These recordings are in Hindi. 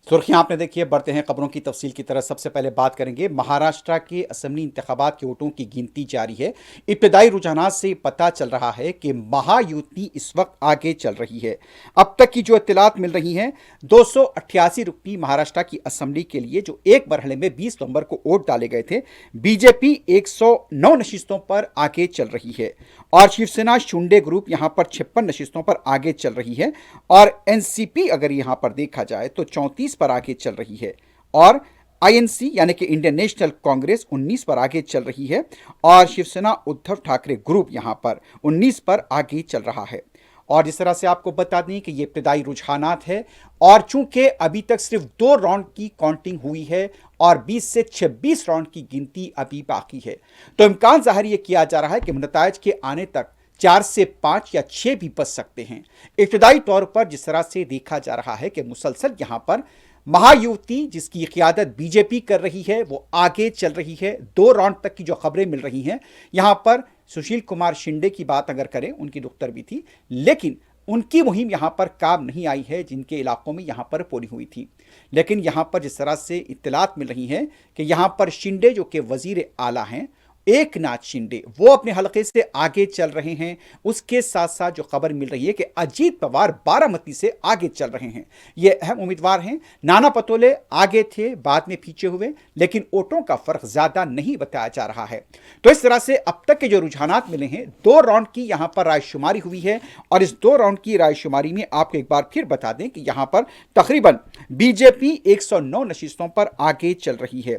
सुर्खियां आपने देखी है। बढ़ते हैं खबरों की तफसील की तरफ। सबसे पहले बात करेंगे महाराष्ट्र के असेंबली इंतखाबात के वोटों की गिनती जारी है। इब्तदाई रुझानात से पता चल रहा है कि महायुति इस वक्त आगे चल रही है। अब तक की जो इत्तलात मिल रही हैं, 288 रुपये महाराष्ट्र की असेंबली के लिए जो एक मरहले में 20 नवंबर को वोट डाले गए थे। बीजेपी 109 नशिस्तों पर आगे चल रही है और शिवसेना शिंदे ग्रुप यहां पर 56 नशिस्तों पर आगे चल रही है और एनसीपी अगर यहां पर देखा जाए तो 34 पर आगे चल रही है और आईएनसी यानी कि इंडियन नेशनल कांग्रेस 19 पर आगे चल रही है और शिवसेना उद्धव ठाकरे ग्रुप यहां पर 19 पर आगे चल रहा है। और जिस तरह से आपको बता दें कि ये इब्तदाई रुझानात है और चूंकि अभी तक सिर्फ 2 राउंड की काउंटिंग हुई है और 20 से 26 राउंड की गिनती अभी बाकी है, तो इम्कान जाहिर यह किया जा रहा है कि नतायज के आने तक 4 से 5 या 6 भी बच सकते हैं। इब्तदाई तौर पर जिस तरह से देखा जा रहा है कि मुसलसल यहां पर महायुति जिसकी क़ियादत बीजेपी कर रही है वो आगे चल रही है। 2 राउंड तक की जो खबरें मिल रही हैं, यहां पर सुशील कुमार शिंदे की बात अगर करें, उनकी दुख्तर भी थी, लेकिन उनकी मुहिम यहां पर काम नहीं आई है जिनके इलाकों में यहां पर पोलिंग हुई थी। लेकिन यहां पर जिस तरह से इत्तलात मिल रही हैं कि यहां पर शिंदे जो कि वजीर आला हैं, एक नाथ शिंदे, वो अपने हलके से आगे चल रहे हैं। उसके साथ साथ जो खबर मिल रही है कि अजीत पवार बारामती से आगे चल रहे हैं। ये अहम उम्मीदवार हैं। नाना पटोले आगे थे, बाद में पीछे हुए, लेकिन वोटों का फर्क ज्यादा नहीं बताया जा रहा है। तो इस तरह से अब तक के जो रुझानात मिले हैं, 2 राउंड की यहां पर रायशुमारी हुई है और इस 2 राउंड की रायशुमारी में आपको एक बार फिर बता दें कि यहां पर तकरीबन बीजेपी 109 नशिस्तों पर आगे चल रही है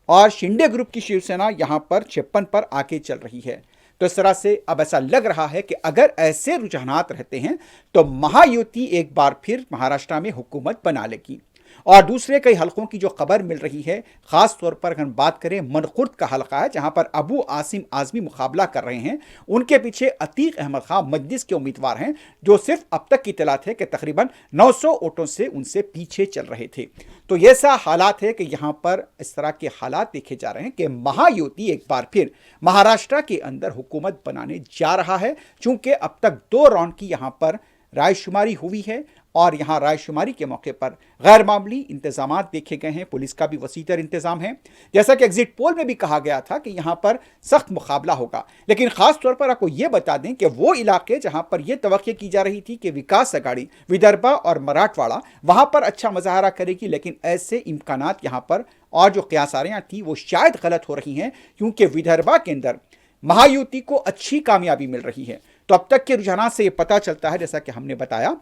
और शिंदे ग्रुप की शिवसेना यहां पर 56 पर आगे चल रही है। तो इस तरह से अब ऐसा लग रहा है कि अगर ऐसे रुझानात रहते हैं तो महायुति एक बार फिर महाराष्ट्र में हुकूमत बना लेगी। और दूसरे कई हलकों की जो खबर मिल रही है, खास तौर पर अगर बात करें मनखुर्द का हलका है जहां पर अबू आसिम आजमी मुकाबला कर रहे हैं। उनके पीछे अतीक अहमद खान मजलिस के उम्मीदवार हैं जो सिर्फ अब तक की इत्तलात है कि तकरीबन 900 वोटों से उनसे पीछे चल रहे थे। तो ये ऐसा हालात है कि यहां पर इस तरह के हालात देखे जा रहे हैं कि महायुति एक बार फिर महाराष्ट्र के अंदर हुकूमत बनाने जा रहा है। चूंकि अब तक 2 राउंड की यहां पर रायशुमारी हुई है और यहां रायशुमारी के मौके पर गैर मामूली इंतजाम देखे गए हैं। पुलिस का भी वसीतर इंतजाम है। जैसा कि एग्जिट पोल में भी कहा गया था कि यहां पर सख्त मुकाबला होगा, लेकिन खास तौर पर आपको यह बता दें कि वो इलाके जहां पर यह तवक्को की जा रही थी कि विकास अघाड़ी विदर्भ और मराठवाड़ा वहां पर अच्छा मुजाहरा करेगी, लेकिन ऐसे इम्कानात यहां पर और जो क़यासारियां थी वो शायद गलत हो रही हैं, क्योंकि विदर्भ के अंदर महायुति को अच्छी कामयाबी मिल रही है। तो अब तक के रुझानात से यह पता चलता है, जैसा कि हमने बताया,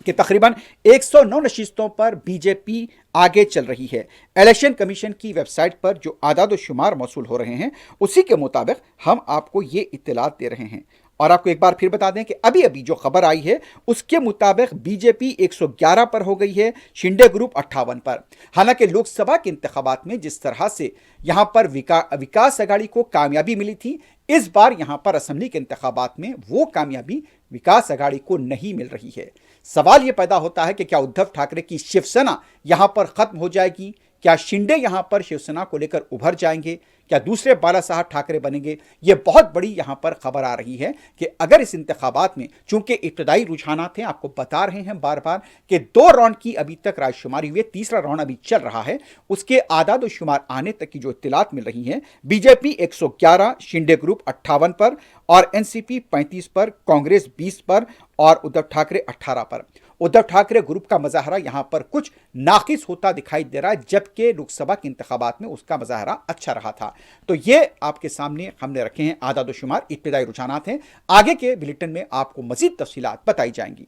कि तकरीबन 109 नशिस्तों पर बीजेपी आगे चल रही है। इलेक्शन कमीशन की वेबसाइट पर जो आदाद शुमार मौसूल हो रहे हैं, उसी के मुताबिक हम आपको ये इत्तलात दे रहे हैं। और आपको एक बार फिर बता दें कि अभी अभी जो खबर आई है उसके मुताबिक बीजेपी 111 पर हो गई है, शिंदे ग्रुप 58 पर। हालांकि लोकसभा के इंतखाबात में जिस तरह से यहां पर विकास अघाड़ी को कामयाबी मिली थी, इस बार यहां पर असेंबली के इंतखाबात में वो कामयाबी विकास अघाड़ी को नहीं मिल रही है। सवाल यह पैदा होता है कि क्या उद्धव ठाकरे की शिवसेना यहां पर खत्म हो जाएगी? क्या शिंदे यहां पर शिवसेना को लेकर उभर जाएंगे? क्या दूसरे बाला साहब ठाकरे बनेंगे? यह बहुत बड़ी यहां पर खबर आ रही है कि अगर इस इंतखाबात में, चूंकि इब्तदाई रुझानात हैं, आपको बता रहे हैं बार बार कि 2 राउंड की अभी तक रायशुमारी हुई है, तीसरा राउंड अभी चल रहा है, उसके आदाद शुमार आने तक की जो इत्तलात मिल रही हैं, बीजेपी 111, शिंदे ग्रुप 58 पर और एनसीपी 35 पर, कांग्रेस 20 पर और उद्धव ठाकरे 18 पर। उद्धव ठाकरे ग्रुप का मुजाहरा यहां पर कुछ नाकिस होता दिखाई दे रहा है, जबकि लोकसभा के इंतखाबात में उसका मुजाहरा अच्छा रहा था। तो ये आपके सामने हमने रखे हैं आदाद शुमार, इब्तदाई रुझानात हैं। आगे के बुलेटिन में आपको मजीद तफसीलात बताई जाएंगी।